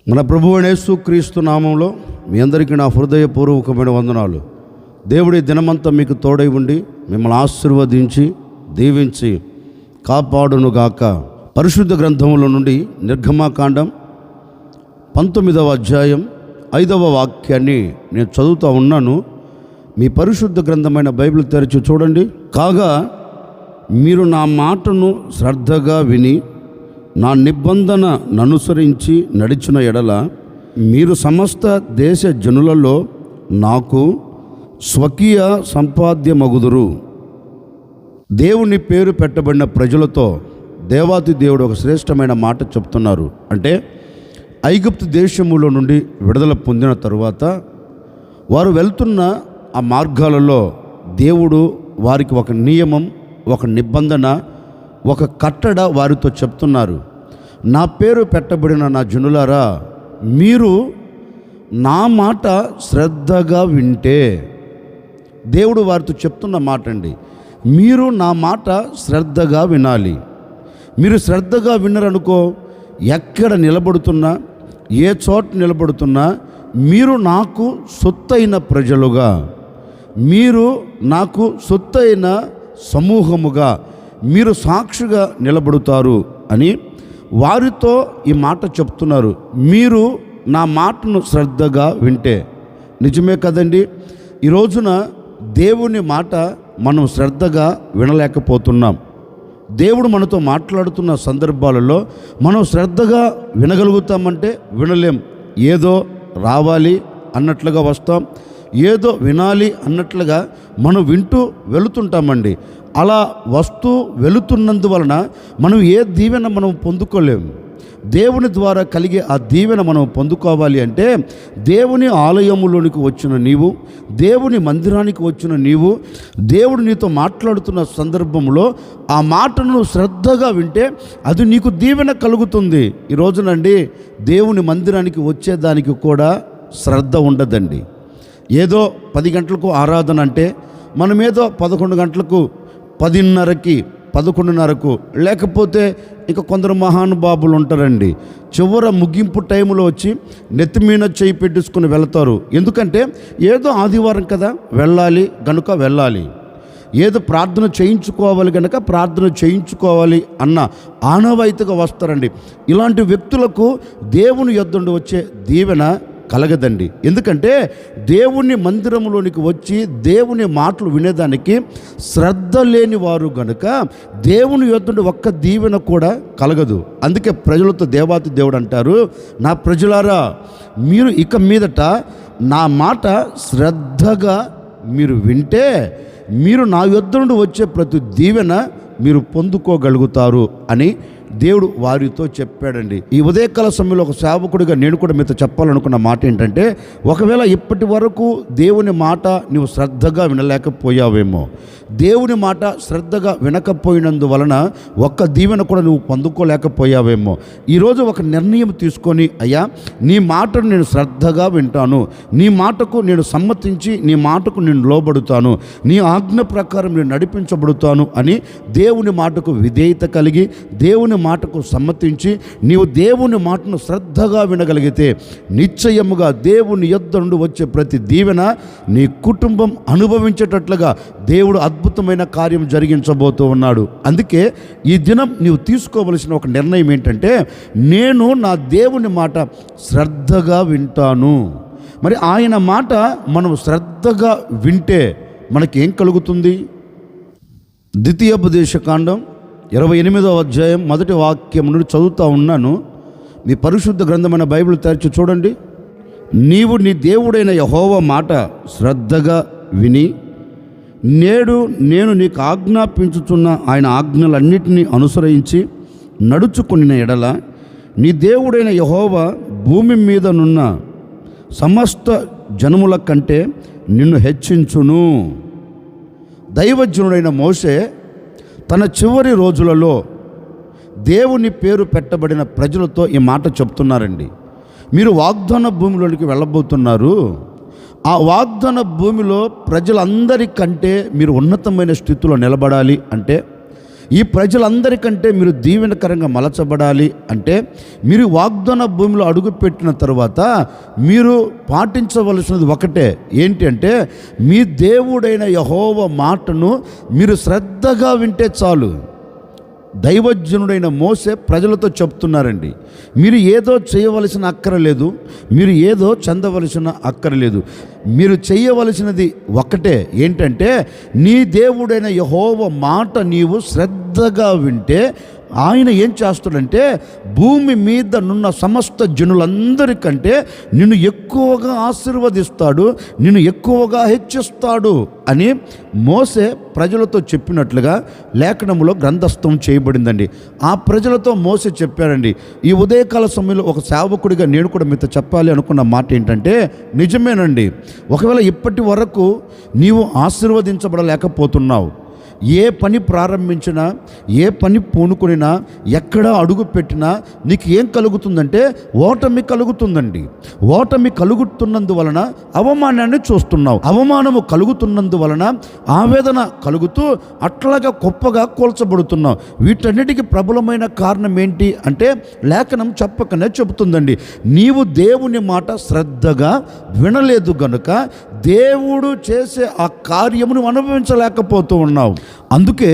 మన ప్రభువు యేసు క్రీస్తు నామంలో మీ అందరికీ నా హృదయపూర్వకమైన వందనాలు. దేవుడి దినమంతా మీకు తోడై ఉండి మిమ్మల్ని ఆశీర్వదించి దీవించి కాపాడునుగాక. పరిశుద్ధ గ్రంథముల నుండి నిర్గమాకాండం 19వ అధ్యాయం 5వ వాక్యాన్ని నేను చదువుతూ ఉన్నాను. మీ పరిశుద్ధ గ్రంథమైన బైబిల్ తెరిచి చూడండి. కాగా మీరు నా మాటను శ్రద్ధగా విని నా నిబంధనను అనుసరించి నడిచిన ఎడల మీరు సమస్త దేశ జనులలో నాకు స్వకీయ సంపాద్యమగుదురు. దేవుని పేరు పెట్టబడిన ప్రజలతో దేవాతి దేవుడు ఒక శ్రేష్టమైన మాట చెప్తున్నారు. అంటే ఐగుప్తు దేశములో నుండి విడుదల పొందిన తరువాత వారు వెళ్తున్న ఆ మార్గాలలో దేవుడు వారికి ఒక నియమం, ఒక నిబంధన, ఒక కట్టడ వారితో చెప్తున్నారు. నా పేరు పెట్టబడిన నా జనులారా, మీరు నా మాట శ్రద్ధగా వింటే, దేవుడు వారితో చెప్తున్న మాట అండి, మీరు నా మాట శ్రద్ధగా వినాలి. మీరు శ్రద్ధగా విన్నరనుకో, ఎక్కడ నిలబడుతున్నా, ఏ చోట నిలబడుతున్నా మీరు నాకు సొత్తైన ప్రజలుగా, మీరు నాకు సొత్తైన సమూహముగా మీరు సాక్షిగా నిలబడుతారు అని వారితో ఈ మాట చెప్తున్నారు. మీరు నా మాటను శ్రద్ధగా వింటే. నిజమే కదండి. ఈ రోజున దేవుని మాట మనం శ్రద్ధగా వినలేకపోతున్నాం. దేవుడు మనతో మాట్లాడుతున్న సందర్భాలలో మనం శ్రద్ధగా వినగలుగుతామంటే వినలేం. ఏదో రావాలి అన్నట్లుగా వస్తాం, ఏదో వినాలి అన్నట్లుగా మనం వింటూ వెళుతుంటామండి. అలా వస్తూ వెళుతున్నందువలన మనం ఏ దీవెన మనం పొందుకోలేము. దేవుని ద్వారా కలిగే ఆ దీవెన మనం పొందుకోవాలి అంటే దేవుని ఆలయములోనికి వచ్చిన నీవు, దేవుని మందిరానికి వచ్చిన నీవు, దేవుడు నీతో మాట్లాడుతున్న సందర్భంలో ఆ మాటను శ్రద్ధగా వింటే అది నీకు దీవెన కలుగుతుంది. ఈ రోజునండి దేవుని మందిరానికి వచ్చేదానికి కూడా శ్రద్ధ ఉండదండి. ఏదో 10 గంటలకు ఆరాధన అంటే మనమేదో 11 గంటలకు, 10:30కి, 11:30కు, లేకపోతే ఇక కొందరు మహానుభావులు ఉంటారండి, చివర ముగింపు టైంలో వచ్చి నెత్తిమీన చేయి పెట్టించుకుని వెళతారు. ఎందుకంటే ఏదో ఆదివారం కదా, వెళ్ళాలి గనుక వెళ్ళాలి, ఏదో ప్రార్థన చేయించుకోవాలి కనుక ప్రార్థన చేయించుకోవాలి అన్న ఆనవాయితీగా వస్తారండి. ఇలాంటి వ్యక్తులకు దేవుని యొద్ద నుండి వచ్చే దీవెన కలగదండి. ఎందుకంటే దేవుని మందిరంలోనికి వచ్చి దేవుని మాటలు వినేదానికి శ్రద్ధ లేని వారు గనుక దేవుని యొద్ద ఒక్క దీవెన కూడా కలగదు. అందుకే ప్రజలతో దేవాతి దేవుడు అంటారు, నా ప్రజలారా, మీరు ఇక మీదట నా మాట శ్రద్ధగా మీరు వింటే మీరు నా యొద్ద నుండి వచ్చే ప్రతి దీవెన మీరు పొందుకోగలుగుతారు అని దేవుడు వారితో చెప్పాడండి. ఈ ఉదయకాల సమయంలో ఒక సేవకుడిగా నేను కూడా మీతో చెప్పాలనుకున్న మాట ఏంటంటే, ఒకవేళ ఇప్పటి వరకు దేవుని మాట నువ్వు శ్రద్ధగా వినలేకపోయావేమో, దేవుని మాట శ్రద్ధగా వినకపోయినందువలన ఒక్క దీవెన కూడా నువ్వు పొందుకోలేకపోయావేమో, ఈరోజు ఒక నిర్ణయం తీసుకొని, అయ్యా నీ మాటను నేను శ్రద్ధగా వింటాను, నీ మాటకు నేను సమ్మతించి నీ మాటకు నేను లోబడుతాను, నీ ఆజ్ఞ ప్రకారం నేను నడిపించబడుతాను అని దేవుని మాటకు విధేయత కలిగి దేవుని మాటకు సమ్మతించి నీవు దేవుని మాటను శ్రద్ధగా వినగలిగితే నిశ్చయముగా దేవుని యొద్ద నుండి వచ్చే ప్రతి దీవెన నీ కుటుంబం అనుభవించేటట్లుగా దేవుడు అద్భుతమైన కార్యం జరిగించబోతూ ఉన్నాడు. అందుకే ఈ దినం నీవు తీసుకోవలసిన ఒక నిర్ణయం ఏంటంటే, నేను నా దేవుని మాట శ్రద్ధగా వింటాను. మరి ఆయన మాట మనం శ్రద్ధగా వింటే మనకేం కలుగుతుంది? ద్వితీయోపదేశకాండం 28వ అధ్యాయం 1వ వాక్యం నుండి చదువుతూ ఉన్నాను. మీ పరిశుద్ధ గ్రంథమైన బైబిల్ తెరిచి చూడండి. నీవు నీ దేవుడైన యెహోవా మాట శ్రద్ధగా విని నేడు నేను నీకు ఆజ్ఞాపించుచున్న ఆయన ఆజ్ఞలన్నిటినీ అనుసరించి నడుచుకున్న ఎడల నీ దేవుడైన యెహోవా భూమి మీదనున్న సమస్త జనముల కంటే నిన్ను హెచ్చించును. దైవజనుడైన మోషే తన చివరి రోజులలో దేవుని పేరు పెట్టబడిన ప్రజలతో ఈ మాట చెప్తున్నారండి. మీరు వాగ్దాన భూమిలోనికి వెళ్ళబోతున్నారు. ఆ వాగ్దాన భూమిలో ప్రజలందరికంటే మీరు ఉన్నతమైన స్థితిలో నిలబడాలి అంటే ఈ ప్రజలందరికంటే మీరు దీవెనకరంగా మలచబడాలి అంటే మీరు వాగ్దాన భూమిలో అడుగుపెట్టిన తర్వాత మీరు పాటించవలసినది ఒకటే, ఏంటి అంటే మీ దేవుడైన యెహోవా మాటను మీరు శ్రద్ధగా వింటే చాలు. దైవజనుడైన మోసే ప్రజలతో చెప్తున్నారండి, మీరు ఏదో చేయవలసిన అక్కరలేదు, మీరు ఏదో చెందవలసిన అక్కరలేదు, మీరు చేయవలసినది ఒకటే, ఏంటంటే నీ దేవుడైన యెహోవా మాట నీవు శ్రద్ధగా వింటే ఆయన ఏం చేస్తాడంటే భూమి మీద నున్న సమస్త జనులందరికంటే నిన్ను ఎక్కువగా ఆశీర్వదిస్తాడు, నిన్ను ఎక్కువగా హెచ్చిస్తాడు అని మోసే ప్రజలతో చెప్పినట్లుగా లేఖనంలో గ్రంథస్థం చేయబడిందండి. ఆ ప్రజలతో మోసే చెప్పారండి. ఈ ఉదయకాల సమయంలో ఒక సేవకుడిగా నేను కూడా మీతో చెప్పాలి అనుకున్న మాట ఏంటంటే, నిజమేనండి, ఒకవేళ ఇప్పటి వరకు నీవు ఆశీర్వదించబడలేకపోతున్నావు, ఏ పని ప్రారంభించినా, ఏ పని పూనుకొనినా, ఎక్కడ అడుగు పెట్టినా నీకు ఏం కలుగుతుందంటే ఓటమి కలుగుతుందండి. ఓటమి కలుగుతున్నందువలన అవమానాన్ని చూస్తున్నావు, అవమానము కలుగుతున్నందువలన ఆవేదన కలుగుతూ అట్లాగా గొప్పగా కోల్చబడుతున్నావు. వీటన్నిటికీ ప్రబలమైన కారణం ఏంటి అంటే లేఖనం చెప్పకనే చెబుతుందండి, నీవు దేవుని మాట శ్రద్ధగా వినలేదు గనుక దేవుడు చేసే ఆ కార్యమును అనుభవించలేకపోతూ ఉన్నావు. అందుకే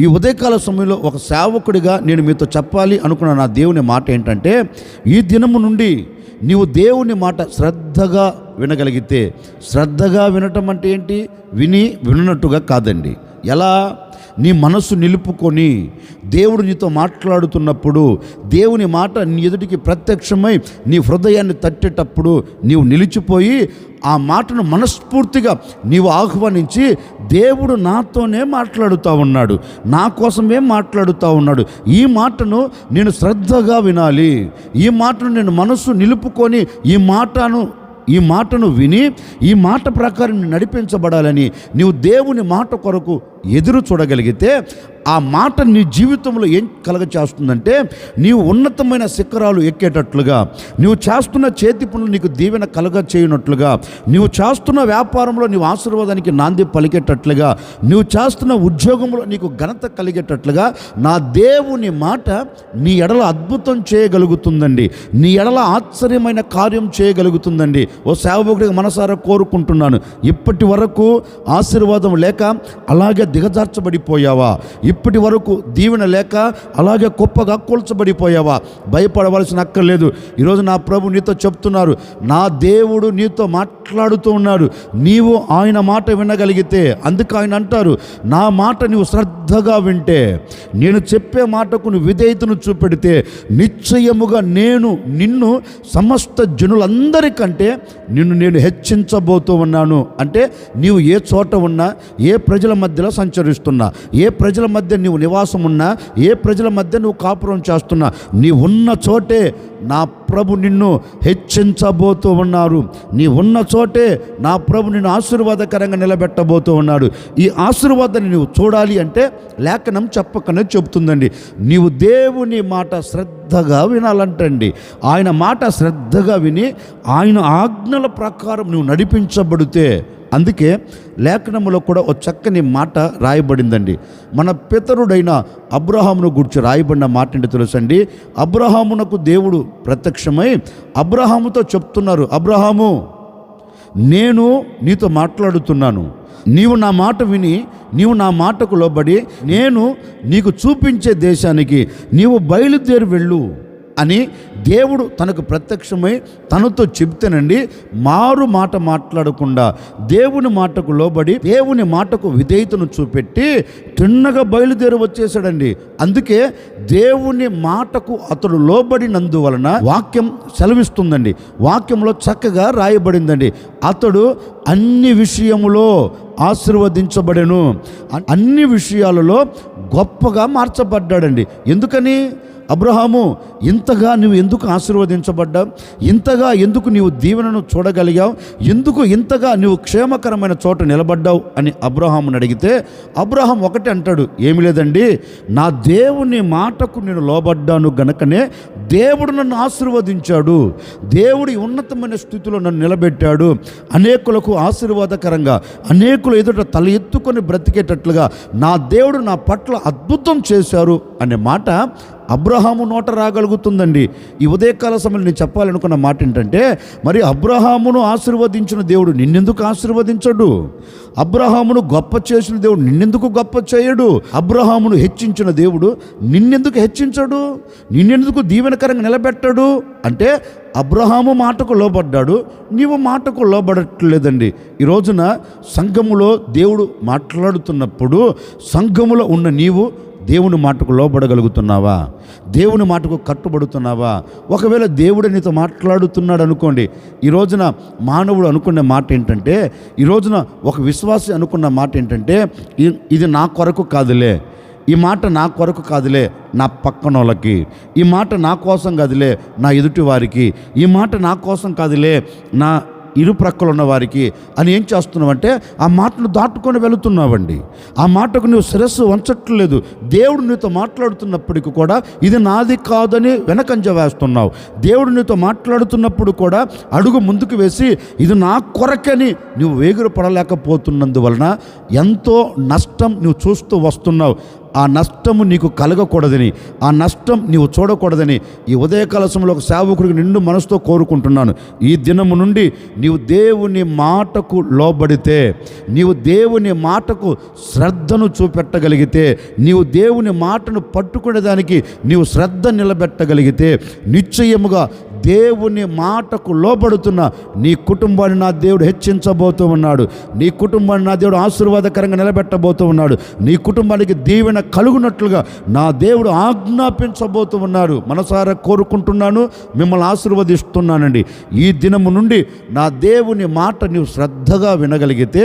ఈ ఉదయకాల సమయంలో ఒక సేవకుడిగా నేను మీతో చెప్పాలి అనుకున్న నా దేవుని మాట ఏంటంటే, ఈ దినము నుండి నీవు దేవుని మాట శ్రద్ధగా వినగలిగితే, శ్రద్ధగా వినటం అంటే ఏంటి, వినట్టుగా కాదండి. ఎలా? నీ మనస్సు నిలుపుకొని దేవుడు నీతో మాట్లాడుతున్నప్పుడు దేవుని మాట నీ ఎదుటికి ప్రత్యక్షమై నీ హృదయాన్ని తట్టేటప్పుడు నీవు నిలిచిపోయి ఆ మాటను మనస్ఫూర్తిగా నీవు ఆహ్వానించి, దేవుడు నాతోనే మాట్లాడుతూ ఉన్నాడు, నా కోసమే మాట్లాడుతూ ఉన్నాడు, ఈ మాటను నేను శ్రద్ధగా వినాలి, ఈ మాటను నేను మనస్సు నిలుపుకొని ఈ మాటను విని ఈ మాట ప్రకారం నడిపించబడాలని నీవు దేవుని మాట కొరకు ఎదురు చూడగలిగితే ఆ మాట నీ జీవితంలో ఏం కలగచేస్తుందంటే నీవు ఉన్నతమైన శిఖరాలు ఎక్కేటట్లుగా, నీవు చేస్తున్న చేతి పనులు నీకు దీవెన కలగ చేయనట్లుగా, నీవు చేస్తున్న వ్యాపారంలో నీవు ఆశీర్వాదానికి నాంది పలికేటట్లుగా, నీవు చేస్తున్న ఉద్యోగంలో నీకు ఘనత కలిగేటట్లుగా నా దేవుని మాట నీ ఎడల అద్భుతం చేయగలుగుతుందండి, నీ ఎడల ఆశ్చర్యమైన కార్యం చేయగలుగుతుందండి. ఓ సేవకుడిగా మనసారా కోరుకుంటున్నాను, ఇప్పటి వరకు ఆశీర్వాదం లేక అలాగే దిగజార్చబడిపోయావా? ఇప్పటి వరకు దీవెన లేక అలాగే గొప్పగా కూల్చబడిపోయావా? భయపడవలసిన అక్కర్లేదు. ఈరోజు నా ప్రభు నీతో చెప్తున్నారు, నా దేవుడు నీతో మాట్లాడుతూ ఉన్నాడు, నీవు ఆయన మాట వినగలిగితే, అందుకు ఆయన అంటారు, నా మాట నీవు శ్రద్ధగా వింటే, నేను చెప్పే మాటకు నువ్వు విధేయతను చూపెడితే నిశ్చయముగా నేను నిన్ను సమస్త జనులందరికంటే నేను హెచ్చించబోతూ ఉన్నాను. అంటే నీవు ఏ చోట ఉన్నా, ఏ ప్రజల మధ్యలో సంచరిస్తున్నా, ఏ ప్రజల మధ్య నీవు నివాసం ఉన్నా, ఏ ప్రజల మధ్య నువ్వు కాపురం చేస్తున్నా, నీ ఉన్న చోటే నా ప్రభు నిన్ను హెచ్చించబోతూ ఉన్నారు. నీ ఉన్న చోటే నా ప్రభు నిన్ను ఆశీర్వాదకరంగా నిలబెట్టబోతూ ఉన్నాడు. ఈ ఆశీర్వాదాన్ని నువ్వు చూడాలి అంటే లేఖనం చెప్పకనే చెబుతుందండి, నీవు దేవుని మాట శ్రద్ధగా వినాలంటండి. ఆయన మాట శ్రద్ధగా విని ఆయన ఆజ్ఞల ప్రకారం నువ్వు నడిపించబడితే, అందుకే లేఖనములో కూడా ఒక చక్కని మాట రాయబడిందండి. మన పితరుడైన అబ్రహామును గురించి రాయబడిన మాట ఏంటో తెలుసండి. అబ్రహామునకు దేవుడు ప్రత్యక్షమై అబ్రహాముతో చెప్తున్నారు, అబ్రహాము, నేను నీతో మాట్లాడుతున్నాను, నీవు నా మాట విని నీవు నా మాటకు లోబడి నేను నీకు చూపించే దేశానికి నీవు బయలుదేరి వెళ్ళు అని దేవుడు తనకు ప్రత్యక్షమై తనతో చెప్తేనండి, మారు మాట మాట్లాడకుండా దేవుని మాటకు లోబడి దేవుని మాటకు విధేయతను చూపెట్టి తిన్నగా బయలుదేరి వచ్చేసాడండి. అందుకే దేవుని మాటకు అతడు లోబడినందువలన వాక్యం సెలవిస్తుందండి, వాక్యంలో చక్కగా రాయబడిందండి, అతడు అన్ని విషయములో ఆశీర్వదించబడెను, అన్ని విషయాలలో గొప్పగా మార్చబడ్డాడండి. ఎందుకని? అబ్రహాము, ఇంతగా నువ్వు ఎందుకు ఆశీర్వదించబడ్డావు, ఇంతగా ఎందుకు నీవు దీవెనను చూడగలిగావు, ఎందుకు ఇంతగా నువ్వు క్షేమకరమైన చోట నిలబడ్డావు అని అబ్రహాముని అడిగితే అబ్రహాం ఒకటి అంటాడు, ఏమి లేదండి, నా దేవుని మాటకు నేను లోబడ్డాను గనకనే దేవుడు నన్ను ఆశీర్వదించాడు, దేవుడి ఉన్నతమైన స్థితిలో నన్ను నిలబెట్టాడు, అనేకులకు ఆశీర్వాదకరంగా, అనేకులు ఎదుట తల ఎత్తుకొని బ్రతికేటట్లుగా నా దేవుడు నా పట్ల అద్భుతం చేశారు అనే మాట అబ్రహాము నోట రాగలుగుతుందండి. ఈ ఉదయకాల సమయంలో నేను చెప్పాలనుకున్న మాట ఏంటంటే, మరి అబ్రహామును ఆశీర్వదించిన దేవుడు నిన్నెందుకు ఆశీర్వదించడు? అబ్రహామును గొప్ప చేసిన దేవుడు నిన్నెందుకు గొప్ప చేయడు? అబ్రహామును హెచ్చించిన దేవుడు నిన్నెందుకు హెచ్చించడు? నిన్నెందుకు దీవెనకరంగా నిలబెట్టడు? అంటే అబ్రహాము మాటకు లోబడ్డాడు, నీవు మాటకు లోబడట్లేదండి. ఈ రోజున సంఘములో దేవుడు మాట్లాడుతున్నప్పుడు సంఘములో ఉన్న నీవు దేవుని మాటకు లోబడగలుగుతున్నావా? దేవుని మాటకు కట్టుబడుతున్నావా? ఒకవేళ దేవుడు నీతో మాట్లాడుతున్నాడు అనుకోండి, ఈ రోజున మానవుడు అనుకునే మాట ఏంటంటే, ఈ రోజున ఒక విశ్వాసి అనుకున్న మాట ఏంటంటే, ఇది నా కొరకు కాదులే, ఈ మాట నా కొరకు కాదులే నా పక్కన వాళ్ళకి, ఈ మాట నా కోసం కాదులే నా ఎదుటి వారికి, ఈ మాట నా కోసం కాదులే నా ఇరు ప్రక్కలు ఉన్న వారికి అని ఏం చేస్తున్నావంటే ఆ మాటను దాటుకొని వెళుతున్నావండి. ఆ మాటకు నువ్వు శిరస్సు వంచట్లేదు. దేవుడు నీతో మాట్లాడుతున్నప్పటికీ కూడా ఇది నాది కాదని వెనకంజ వేస్తున్నావు. దేవుడు నీతో మాట్లాడుతున్నప్పుడు కూడా అడుగు ముందుకు వేసి ఇది నా కొరకని నువ్వు వేగురు పడలేకపోతున్నందువలన ఎంతో నష్టం నువ్వు చూస్తూ వస్తున్నావు. ఆ నష్టము నీకు కలగకూడదని, ఆ నష్టం నీవు చూడకూడదని ఈ ఉదయకాల సమయంలో ఒక సేవకుడికి నిండు మనసుతో కోరుకుంటున్నాను. ఈ దినము నుండి నీవు దేవుని మాటకు లోబడితే, నీవు దేవుని మాటకు శ్రద్ధను చూపెట్టగలిగితే, నీవు దేవుని మాటను పట్టుకునేదానికి నీవు శ్రద్ధ నిలబెట్టగలిగితే, నిశ్చయముగా దేవుని మాటకు లోబడుతున్న నీ కుటుంబాన్ని నా దేవుడు హెచ్చించబోతూ ఉన్నాడు. నీ కుటుంబాన్ని నా దేవుడు ఆశీర్వాదకరంగా నిలబెట్టబోతూ ఉన్నాడు. నీ కుటుంబానికి దీవెన కలుగునట్లుగా నా దేవుడు ఆజ్ఞాపించబోతూ ఉన్నాడు. మనసారా కోరుకుంటున్నాను, మిమ్మల్ని ఆశీర్వదిస్తున్నానండి. ఈ దినము నుండి నా దేవుని మాట నీవు శ్రద్ధగా వినగలిగితే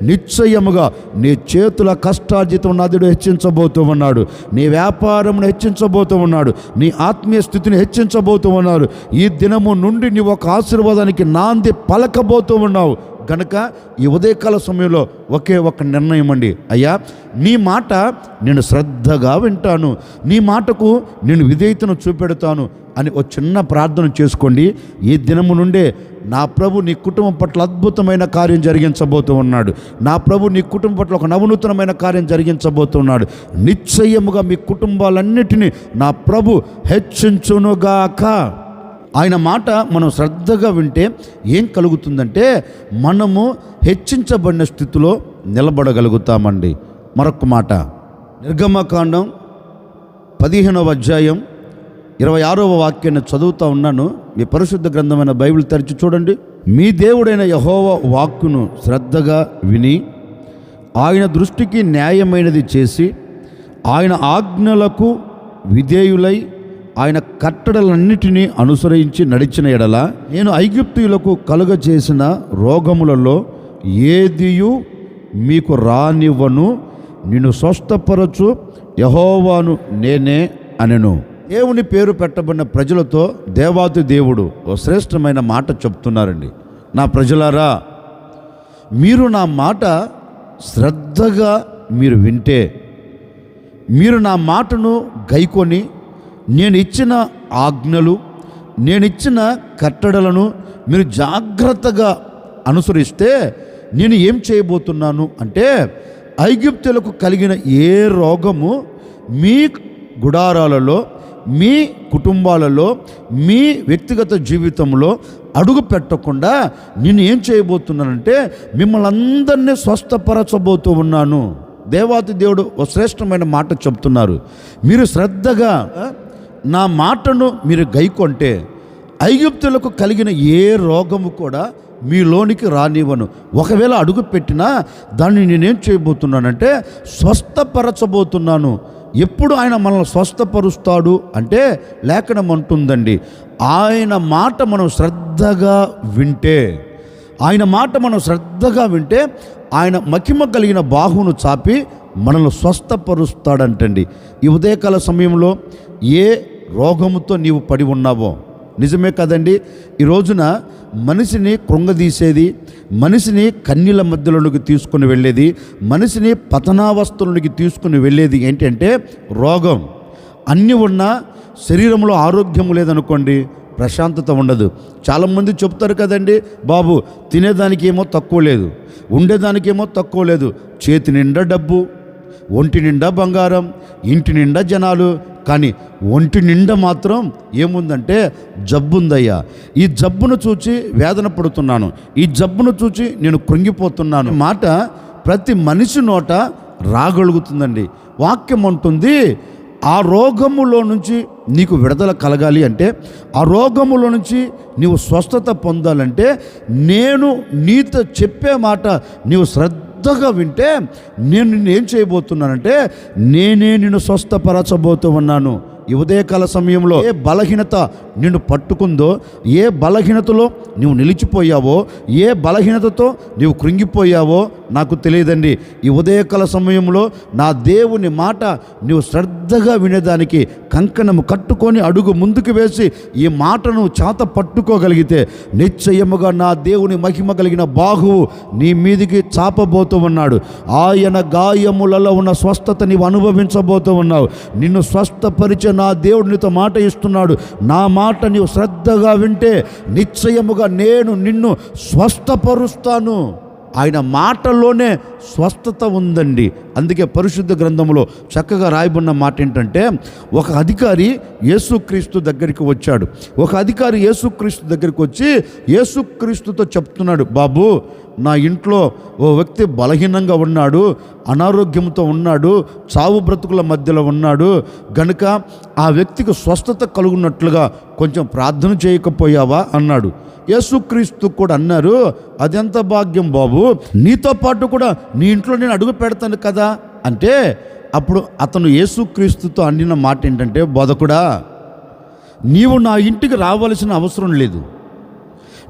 నిశ్చయముగా నీ చేతుల కష్టార్జితం నా దేవుడు హెచ్చించబోతూ ఉన్నాడు. నీ వ్యాపారమును హెచ్చించబోతూ ఉన్నాడు. నీ ఆత్మీయ స్థితిని హెచ్చించబోతూ ఉన్నాడు. ఈ దినము నుండి నీవు ఒక ఆశీర్వాదానికి నాంది పలకబోతూ ఉన్నావు కనుక ఈ ఉదయకాల సమయంలో ఒకే ఒక నిర్ణయం అండి, అయ్యా నీ మాట నేను శ్రద్ధగా వింటాను, నీ మాటకు నేను విధేయతను చూపెడతాను అని ఒక చిన్న ప్రార్థన చేసుకోండి. ఈ దినము నుండే నా ప్రభు నీ కుటుంబం పట్ల అద్భుతమైన కార్యం జరిగించబోతూ ఉన్నాడు. నా ప్రభు నీ కుటుంబం పట్ల ఒక నవనూతనమైన కార్యం జరిగించబోతున్నాడు. నిశ్చయముగా మీ కుటుంబాలన్నిటినీ నా ప్రభు హెచ్చించునుగాక. ఆయన మాట మనం శ్రద్ధగా వింటే ఏం కలుగుతుందంటే మనము హెచ్చించబడిన స్థితిలో నిలబడగలుగుతామండి. మరొక మాట, నిర్గమకాండం 15వ అధ్యాయం 26వ వాక్యాన్ని చదువుతూ ఉన్నాను. మీ పరిశుద్ధ గ్రంథమైన బైబిల్ తెరిచి చూడండి. మీ దేవుడైన యెహోవా వాక్కును శ్రద్ధగా విని ఆయన దృష్టికి న్యాయమైనది చేసి ఆయన ఆజ్ఞలకు విధేయులై ఆయన కట్టడలన్నిటినీ అనుసరించి నడిచిన ఎడల నేను ఐగుప్తీయులకు కలుగజేసిన రోగములలో ఏదియు మీకు రానివ్వను, నిన్ను స్వస్థపరచు యెహోవాను నేనే అనెను. దేవుని పేరు పెట్టబడిన ప్రజలతో దేవాది దేవుడు ఓ శ్రేష్టమైన మాట చెప్తున్నారండి. నా ప్రజలారా, మీరు నా మాట శ్రద్ధగా మీరు వింటే, మీరు నా మాటను గైకొని నేను ఇచ్చిన ఆజ్ఞలు, నేను ఇచ్చిన కట్టడలను మీరు జాగ్రత్తగా అనుసరిస్తే నేను ఏం చేయబోతున్నాను అంటే, ఐగుప్తులకు కలిగిన ఏ రోగము మీ గుడారాలలో, మీ కుటుంబాలలో, మీ వ్యక్తిగత జీవితంలో అడుగు పెట్టకుండా నేను ఏం చేయబోతున్నానంటే మిమ్మల్ని అందరినీ స్వస్థపరచబోతూ ఉన్నాను. దేవాతి దేవుడు ఒక శ్రేష్టమైన మాట చెప్తున్నారు. మీరు శ్రద్ధగా నా మాటను మీరు గైకొంటే ఐగుప్తులకు కలిగిన ఏ రోగము కూడా మీలోనికి రానివ్వను. ఒకవేళ అడుగు పెట్టినా దాన్ని నేనేం చేయబోతున్నానంటే స్వస్థపరచబోతున్నాను. ఎప్పుడు ఆయన మనల్ని స్వస్థపరుస్తాడు అంటే లేఖనం అంటుందండి, ఆయన మాట మనం శ్రద్ధగా వింటే, ఆయన మాట మనం శ్రద్ధగా వింటే ఆయన మహిమ కలిగిన బాహువును చాపి మనల్ని స్వస్థపరుస్తాడంటండి. ఈ ఉదయకాల సమయంలో ఏ రోగముతో నీవు పడి ఉన్నావో. నిజమే కదండి. ఈ రోజున మనిషిని కృంగదీసేది, మనిషిని కన్నీళ్ళ మధ్యలోనికి తీసుకుని వెళ్ళేది, మనిషిని పతనావస్థలోనికి తీసుకుని వెళ్ళేది ఏంటంటే రోగం. అన్నీ ఉన్నా శరీరంలో ఆరోగ్యం లేదనుకోండి, ప్రశాంతత ఉండదు. చాలామంది చెప్తారు కదండి, బాబు తినేదానికి ఏమో తక్కువ లేదు, ఉండేదానికేమో తక్కువ లేదు, చేతి నిండా డబ్బు, ఒంటి నిండా బంగారం, ఇంటి నిండా జనాలు, కానీ ఒంటి నిండా మాత్రం ఏముందంటే జబ్బు ఉందయ్యా. ఈ జబ్బును చూచి వేదన పడుతున్నాను, ఈ జబ్బును చూచి నేను కృంగిపోతున్నాను మాట ప్రతి మనిషి నోట రాగలుగుతుందండి. వాక్యం ఉంటుంది, ఆ రోగములో నుంచి నీకు విడుదల కలగాలి అంటే, ఆ రోగములో నుంచి నీవు స్వస్థత పొందాలంటే, నేను నీతో చెప్పే మాట నీవు శ్రద్ధగా వింటే, నేను నిన్ను ఏం చేయబోతున్నానంటే నేనే నిన్ను స్వస్థపరచబోతూ ఉన్నాను. ఈ ఉదయకాల సమయంలో ఏ బలహీనత నిన్ను పట్టుకుందో, ఏ బలహీనతలో నువ్వు నిలిచిపోయావో, ఏ బలహీనతతో నీవు కృంగిపోయావో నాకు తెలియదండి. ఈ ఉదయకాల సమయంలో నా దేవుని మాట నీవు శ్రద్ధగా వినేదానికి కంకణము కట్టుకొని అడుగు ముందుకు వేసి ఈ మాటను చేత పట్టుకోగలిగితే నిశ్చయముగా నా దేవుని మహిమ కలిగిన బాహువు నీ మీదికి చాపబోతూ ఉన్నాడు. ఆయన గాయములలో ఉన్న స్వస్థత నీవు అనుభవించబోతూ ఉన్నావు. నిన్ను స్వస్థపరిచే నా దేవుడు నీతో మాట ఇస్తున్నాడు. నా మాట నీవు శ్రద్ధగా వింటే నిశ్చయముగా నేను నిన్ను స్వస్థపరుస్తాను. ఆయన మాటల్లోనే స్వస్థత ఉందండి. అందుకే పరిశుద్ధ గ్రంథంలో చక్కగా రాయబడిన మాట ఏంటంటే, ఒక అధికారి యేసుక్రీస్తు దగ్గరికి వచ్చాడు. ఒక అధికారి యేసుక్రీస్తు దగ్గరికి వచ్చి యేసుక్రీస్తుతో చెప్తున్నాడు, బాబు నా ఇంట్లో ఓ వ్యక్తి బలహీనంగా ఉన్నాడు, అనారోగ్యంతో ఉన్నాడు, చావు బ్రతుకుల మధ్యలో ఉన్నాడు, గనుక ఆ వ్యక్తికి స్వస్థత కలుగున్నట్లుగా కొంచెం ప్రార్థన చేయకపోయావా అన్నాడు. యేసుక్రీస్తు కూడా అన్నారు, అదెంత భాగ్యం బాబు, నీతో పాటు కూడా నీ ఇంట్లో నేను అడుగు పెడతాను కదా అంటే, అప్పుడు అతను యేసుక్రీస్తుతో అన్నిన మాట ఏంటంటే, బోధకుడా నీవు నా ఇంటికి రావాల్సిన అవసరం లేదు,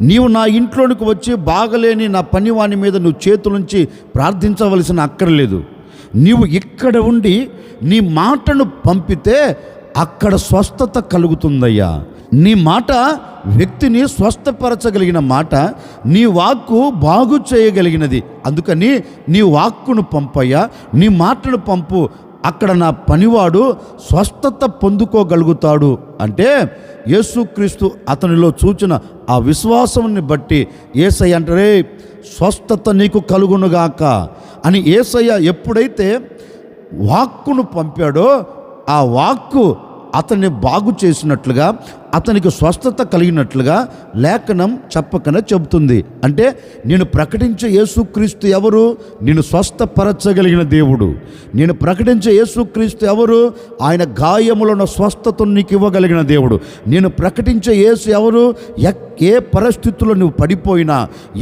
నీవు నా ఇంట్లోనికి వచ్చి బాగలేని నా పనివాని మీద నువ్వు చేతులుంచి ప్రార్థించవలసిన అక్కర్లేదు. నీవు ఇక్కడ ఉండి నీ మాటను పంపితే అక్కడ స్వస్థత కలుగుతుందయ్యా. నీ మాట వ్యక్తిని స్వస్థపరచగలిగిన మాట, నీ వాక్కు బాగు చేయగలిగినది. అందుకని నీ వాక్కును పంపయ్యా, నీ మాటను పంపు, అక్కడ నా పనివాడు స్వస్థత పొందుకోగలుగుతాడు అంటే, యేసుక్రీస్తు అతనిలో చూచిన ఆ విశ్వాసాన్ని బట్టి యేసయ్య అంటారే, స్వస్థత నీకు కలుగునుగాక అని యేసయ్య ఎప్పుడైతే వాక్కును పంపాడో ఆ వాక్కు అతన్ని బాగు చేసినట్లుగా, అతనికి స్వస్థత కలిగినట్లుగా లేఖనం చెప్పకనే చెబుతుంది. అంటే నేను ప్రకటించే యేసుక్రీస్తు ఎవరు? నేను స్వస్థపరచగలిగిన దేవుడు. నేను ప్రకటించే యేసుక్రీస్తు ఎవరు? ఆయన గాయములో ఉన్న స్వస్థతను నీకు ఇవ్వగలిగిన దేవుడు. నేను ప్రకటించే యేసు ఎవరు? ఏ పరిస్థితుల్లో నువ్వు పడిపోయినా,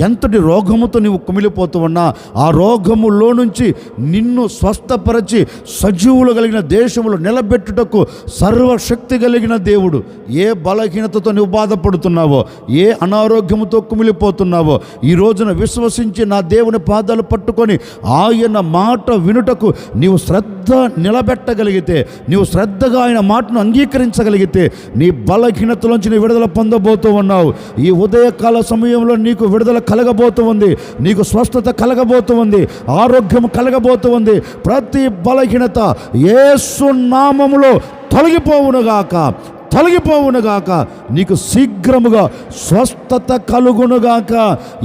ఎంతటి రోగముతో నువ్వు కుమిలిపోతూ ఉన్నా, ఆ రోగములో నుంచి నిన్ను స్వస్థపరచి సజీవులు కలిగిన దేశంలో నిలబెట్టుటకు సర్వశక్తి కలిగిన దేవుడు. ఏ బలహీనతతో నువ్వు బాధపడుతున్నావో, ఏ అనారోగ్యముతో కుమిలిపోతున్నావో, ఈ రోజున విశ్వసించి నా దేవుని పాదాలు పట్టుకొని ఆయన మాట వినుటకు నీవు శ్రద్ధ నిలబెట్టగలిగితే, నీవు శ్రద్ధగా ఆయన మాటను అంగీకరించగలిగితే నీ బలహీనతలోంచి నీ విడుదల పొందబోతూ ఉన్నావు. ఈ ఉదయకాల సమయంలో నీకు విడుదల కలగబోతూ ఉంది, నీకు స్వస్థత కలగబోతూ ఉంది, ఆరోగ్యం కలగబోతూ ఉంది. ప్రతి బలహీనత యేసు నామములో తొలగిపోవునుగాక, తొలగిపోవునుగాక, నీకు శీఘ్రముగా స్వస్థత కలుగునుగాక.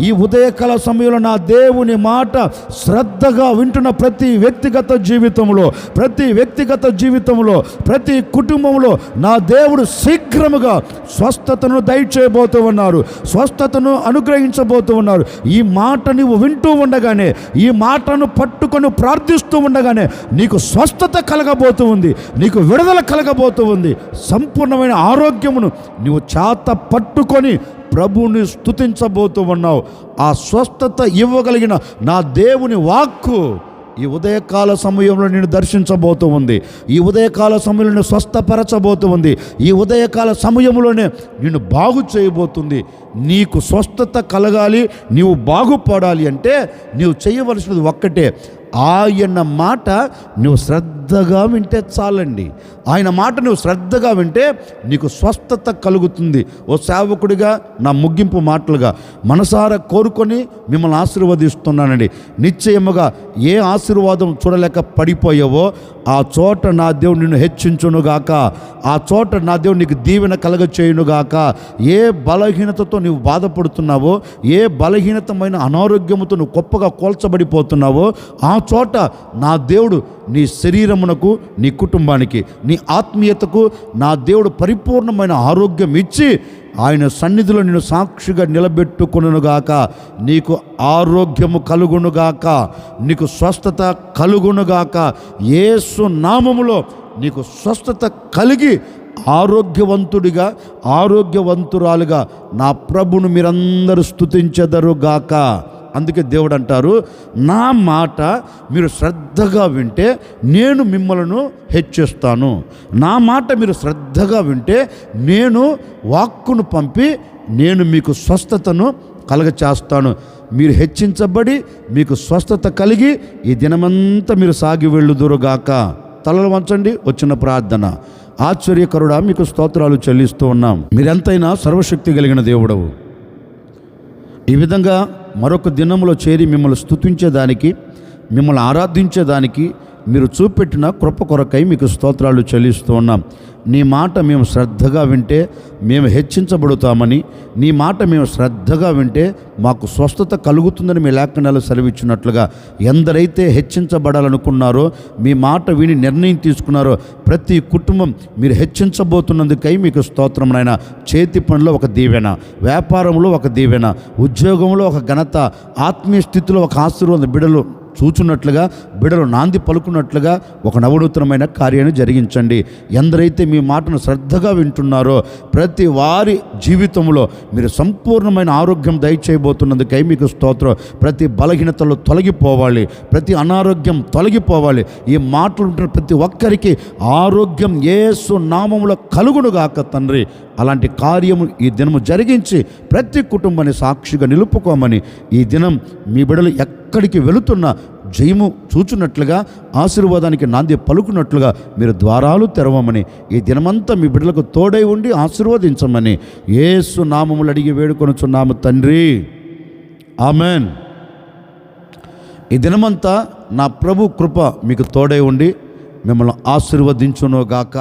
ఈ ఉదయకాల సమయంలో నా దేవుని మాట శ్రద్ధగా వింటున్న ప్రతి వ్యక్తిగత జీవితంలో ప్రతి కుటుంబంలో నా దేవుడు శీఘ్రముగా స్వస్థతను దయచేయబోతూ ఉన్నారు, స్వస్థతను అనుగ్రహించబోతూ ఉన్నారు. ఈ మాట నీవు వింటూ ఉండగానే, ఈ మాటను పట్టుకొని ప్రార్థిస్తూ ఉండగానే నీకు స్వస్థత కలగబోతూ ఉంది, నీకు విడుదల కలగబోతూ ఉంది. సంపూర్ణమైన ఆరోగ్యమును నీవు చేత పట్టుకొని ప్రభువుని స్తుతించబోతూ ఉన్నావు. ఆ స్వస్థత ఇవ్వగలిగిన నా దేవుని వాక్కు ఈ ఉదయకాల సమయంలో నేను దర్శించబోతూ ఉంది, ఈ ఉదయకాల సమయంలో నేను స్వస్థపరచబోతూ ఉంది, ఈ ఉదయకాల సమయంలోనే నిన్ను బాగు చేయబోతుంది. నీకు స్వస్థత కలగాలి, నీవు బాగుపడాలి అంటే నీవు చేయవలసినది ఒక్కటే, ఆయన మాట నువ్వు శ్రద్ధగా వింటే చాలండి. ఆయన మాట నువ్వు శ్రద్ధగా వింటే నీకు స్వస్థత కలుగుతుంది. ఓ సేవకుడిగా నా ముగింపు మాటలుగా మనసారా కోరుకొని మిమ్మల్ని ఆశీర్వదిస్తున్నానండి. నిశ్చయముగా ఏ ఆశీర్వాదం చూడలేక పడిపోయావో ఆ చోట నా దేవుడు నిన్ను హెచ్చించునుగాక. ఆ చోట నా దేవుడు నీకు దీవెన కలగ చేయునుగాక. ఏ బలహీనతతో నువ్వు బాధపడుతున్నావో, ఏ బలహీనతమైన అనారోగ్యముతో నువ్వు గొప్పగా కోల్చబడిపోతున్నావో ఆ చోట నా దేవుడు నీ శరీరమునకు, నీ కుటుంబానికి, నీ ఆత్మీయతకు నా దేవుడు పరిపూర్ణమైన ఆరోగ్యం ఇచ్చి ఆయన సన్నిధిలో నిన్ను సాక్షిగా నిలబెట్టుకొనుగాక. నీకు ఆరోగ్యము కలుగునుగాక, నీకు స్వస్థత కలుగునుగాక. యేసు నామములో నీకు స్వస్థత కలిగి ఆరోగ్యవంతుడిగా, ఆరోగ్యవంతురాలుగా నా ప్రభును మీరందరూ స్తుతించెదరుగాక. అందుకే దేవుడు అంటారు, నా మాట మీరు శ్రద్ధగా వింటే నేను మిమ్మలను హెచ్చిస్తాను. నా మాట మీరు శ్రద్ధగా వింటే నేను వాక్కును పంపి నేను మీకు స్వస్థతను కలగచేస్తాను. మీరు హెచ్చించబడి మీకు స్వస్థత కలిగి ఈ దినమంతా మీరు సాగి వెళ్ళుదురుగాక. తలలు వంచండి. వచ్చిన ప్రార్థన. ఆశ్చర్యకరుడా, మీకు స్తోత్రాలు చెల్లిస్తూ ఉన్నాం. మీరెంతైనా సర్వశక్తి కలిగిన దేవుడవు. ఈ విధంగా మరొక దినములో చేరి మిమ్మల్ని స్తుతించేదానికి, మిమ్మల్ని ఆరాధించేదానికి మీరు చూపెట్టిన కృప కొరకై మీకు స్తోత్రాలు చెల్లిస్తూ ఉన్నాం. నీ మాట మేము శ్రద్ధగా వింటే మేము హెచ్చించబడుతామని, నీ మాట మేము శ్రద్ధగా వింటే మాకు స్వస్థత కలుగుతుందని మీ లేఖనాలు సెలవిచ్చినట్లుగా ఎందరైతే హెచ్చించబడాలనుకున్నారో, మీ మాట విని నిర్ణయం తీసుకున్నారో ప్రతి కుటుంబం మీరు హెచ్చించబోతున్నందుకై మీకు స్తోత్రం నాయన. చేతి పనిలో ఒక దీవెన, వ్యాపారంలో ఒక దీవెన, ఉద్యోగంలో ఒక ఘనత, ఆత్మీయ స్థితిలో ఒక ఆశీర్వాదం బిడ్డలు చూచున్నట్లుగా, బిడ్డలు నాంది పలుకున్నట్లుగా ఒక నవనూతనమైన కార్యాన్ని జరిగించండి. ఎందరైతే మీ మాటను శ్రద్ధగా వింటున్నారో ప్రతి వారి జీవితంలో మీరు సంపూర్ణమైన ఆరోగ్యం దయచేయబోతున్నందుకై మీకు స్తోత్రం. ప్రతి బలహీనతలు తొలగిపోవాలి, ప్రతి అనారోగ్యం తొలగిపోవాలి. ఈ మాటలు ఉంటున్న ప్రతి ఒక్కరికి ఆరోగ్యం యేసు నామములో కలుగునుగాక తండ్రి. అలాంటి కార్యము ఈ దినము జరిగించి ప్రతి కుటుంబాన్ని సాక్షిగా నిలుపుకోమని, ఈ దినం మీ బిడ్డలు ఎక్కడికి వెళుతున్నా జయము చూచున్నట్లుగా, ఆశీర్వాదానికి నాంది పలుకున్నట్లుగా మీరు ద్వారాలు తెరవమని, ఈ దినమంతా మీ బిడ్డలకు తోడై ఉండి ఆశీర్వదించమని యేసు నామములు అడిగి వేడుకొనుచున్నాము తండ్రి. ఆమెన్. ఈ దినమంతా నా ప్రభు కృప మీకు తోడై ఉండి మిమ్మల్ని ఆశీర్వదించునుగాక.